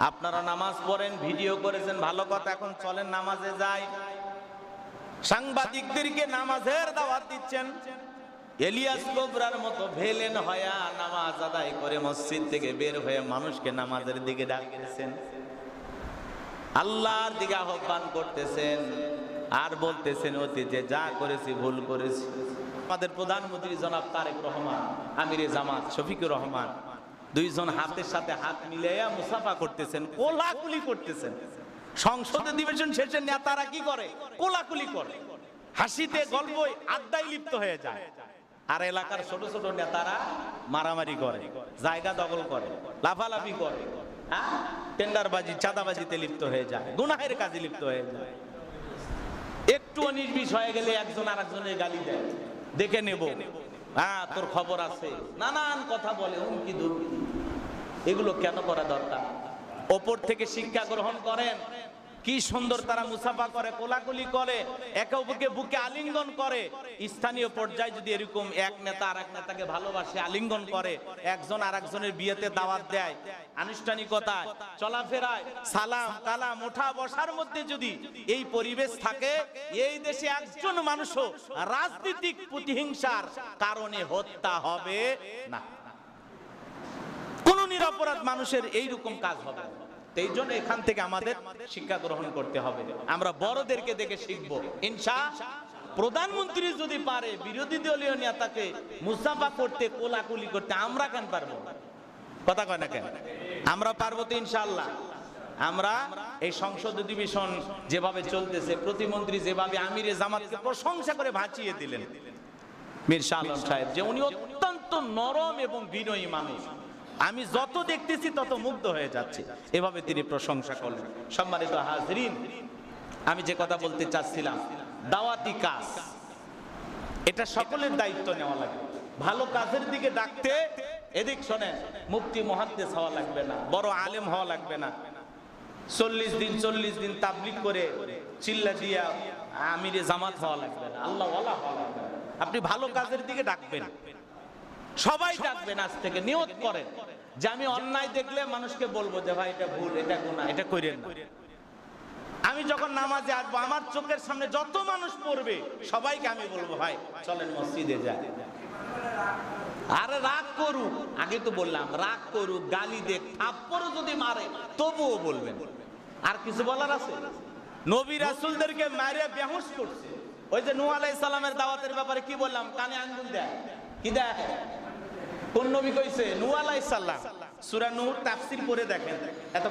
আপনারা নামাজ পড়েন, ভিডিও করেছেন, ভালো কথা। এখন চলেন নামাজে যাই। সাংবাদিকদেরকে নামাজের দাওয়াত দিচ্ছেন। এলিয়াস কোবরার মতো ভেলেন হয়া নামাজ আদায় করে মসজিদ থেকে বের হয়ে মানুষকে নামাজের দিকে ডাকতেছেন, আল্লাহর দিকে আহ্বান করতেছেন, আর বলতেছেন অতীতে যা করেছি ভুল করেছি। আমাদের প্রধানমন্ত্রী জনাব তারেক রহমান, আমিরে জামাত শফিকুর রহমান, দুইজন হাতের সাথে হাত মিলাইয়া মুসাফা করতেছেন, কোলাকুলি করতেছেন। সংসদ অধিবেশন শেষে নেতারা কি করে? কোলাকুলি করে, হাসিতে গল্পই আড্ডায় লিপ্ত হয়ে যায়। আর এলাকার ছোট ছোট নেতারা মারামারি করে, জায়গা দখল করে, লাফালাফি করে, টেন্ডারবাজি চাঁদাবাজিতে লিপ্ত হয়ে যায়, গুনাহের কাজে লিপ্ত হয়ে যায়। একটু 19-20 হয়ে গেলে একজন আরেকজনের গালি দেয়, দেখে নেব, তোর খবর আছে, নানান কথা বলে, হুমকি ধমকি। এগুলো কেন করা দরকার? ওপর থেকে শিক্ষা গ্রহণ করেন। কি সুন্দর তারা মুসাফা করে, কোলাকুলি করে, একে অপরকে বুকে আলিঙ্গন করে। স্থানীয় পর্যায়ে যদি এরকম এক নেতা আর এক নেতাকে ভালোবাসে, আলিঙ্গন করে, একজন আর একজনের বিয়েতে দাওয়াত দেয়, আনুষ্ঠানিকতায়, চলাফেরায়, সালাম কালাম ওঠা বসার মধ্যে যদি এই পরিবেশ থাকে, এই দেশে একজন মানুষও রাজনৈতিক প্রতিহিংসার কারণে হত্যা হবে না। কোন নিরপরাধ মানুষের এইরকম কাজ হবে না। এই জন্য এখান থেকে আমাদের শিক্ষা গ্রহণ করতে হবে। আমরা বড়দেরকে দেখে শিখবো ইনশাআল্লাহ। প্রধানমন্ত্রী যদি পারে বিরোধী দলীয় নেতাকে মুসাফা করতে, কোলাকুলি করতে, আমরা কেন পারবো? কথা কয় না কেন? আমরা পারবো তো ইনশাআল্লাহ। আমরা এই সংসদ অধিবেশন যেভাবে চলতেছে, প্রতিমন্ত্রী যেভাবে আমিরে জামাতকে প্রশংসা করে ভাসিয়ে দিলেন মীর শাহ আলম সাহেব, যে উনি অত্যন্ত নরম এবং বিনয়ী মানুষ, আমি যত দেখতেছি তত মুগ্ধ হয়ে যাচ্ছে, এভাবে তিনি প্রশংসা করলেন। সম্মানিত হাজরিন, আমি যে কথা বলতে চাচ্ছিলাম, দাওয়াতি কাজ, এটা সকলের দায়িত্ব নেওয়া লাগে। ভালো কাজের দিকে ডাকতে, এদিক শোনেন, মুফতি মুহাদ্দিস হওয়া লাগবে না, বড় আলেম হওয়া লাগবে না, 40 দিন তাবলীগ করে চিল্লা দিয়া আমিরে জামাত হওয়া লাগবে না, আল্লাহ ওয়ালা হওয়া লাগবে না। আপনি ভালো কাজের দিকে ডাকবেন, সবাই ডাকবেন। আজ থেকে নিয়ত করেন যে আমি অন্যায় দেখলে মানুষকে বলবো যে ভাই এটা ভুল, এটা গুনাহ, এটা কইরেন না। আমি যখন নামাজে আসবো, আমার চোখের সামনে যত মানুষ পড়বে সবাইকে আমি বলবো ভাই চলেন মসজিদে যাই। আরে রাগ করুক, আগে তো বললাম, রাগ করুক, গালি দেখ, থাপ্পড়ও যদি মারে তবুও বলবেন। আর কিছু বলার আছে? নবী রাসূলদেরকে মারে বেহুশ করছে। ওই যে নূহ আলাইহিস সালামের দাওয়াতের ব্যাপারে কি বললাম, কানে আঙ্গুল দেয়, কি দেয়? কোন নবী কইছে? নূহ আলাইহিস সালাম। সূরা নূহ তাফসীর পড়ে দেখেন। এত